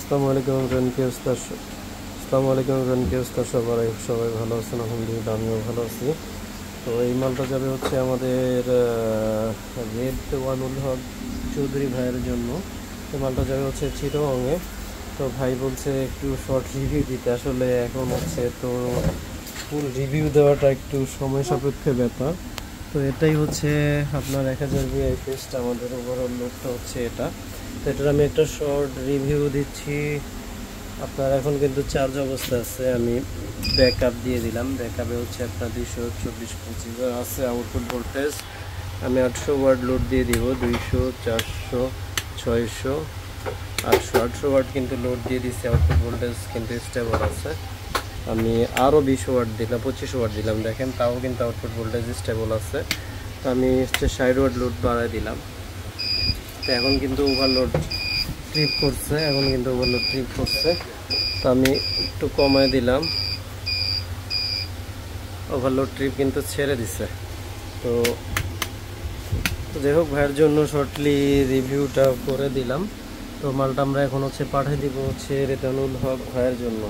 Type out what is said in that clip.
আসসালামু আলাইকুম এভরিওয়ান, কি অবস্থা? আসসালামু আলাইকুম এভরিওয়ান, কি অবস্থা? সবাই ভালো আছেন? আলহামদুলিল্লাহ, আমিও ভালো আছি। তো এই মালটা যাবে হচ্ছে আমাদের রেড ওয়ানুল হক চৌধুরী ভাইয়ের জন্য। এই মালটা যাবে হচ্ছে চিটাগংয়ে। তো ভাই বলছে একটু শর্ট রিভিউ দিতে। আসলে এখন হচ্ছে তো ফুল রিভিউ দেওয়াটা একটু সময় সাপেক্ষে ব্যাপার। তো এটাই হচ্ছে আপনার 1000 ভিআই পেজটা, আমাদের ওভারঅল লুকটা হচ্ছে এটা। তো এটার আমি একটা শর্ট রিভিউ দিচ্ছি। আপনার এখন কিন্তু চার্জ অবস্থা আছে, আমি ব্যাকআপ দিয়ে দিলাম। ব্যাকআপে হচ্ছে আপনার 224-25 আছে আউটপুট ভোল্টেজ। আমি 800 ওয়াট লোড দিয়ে দিব, 200, 400, 600, 800 ওয়াট কিন্তু লোড দিয়ে দিচ্ছি। আউটপুট ভোল্টেজ কিন্তু স্টেবল আছে। আমি আরও 20 ওয়াট দিলাম, 25 ওয়াট দিলাম, দেখেন তাও কিন্তু আউটপুট ভোল্টেজ স্টেবল আছে। তো আমি হচ্ছে 60 ওয়াট লোড বাড়াই দিলাম। তো এখন কিন্তু ওভারলোড ট্রিপ করছে। তো আমি একটু কমায় দিলাম, ওভারলোড ট্রিপ কিন্তু ছেড়ে দিছে। তো যাই হোক, ভাইয়ের জন্য শর্টলি রিভিউটা করে দিলাম। তো মালটা আমরা এখন হচ্ছে পাঠিয়ে দিব হচ্ছে রেটানুল হক ভাইয়ের জন্য।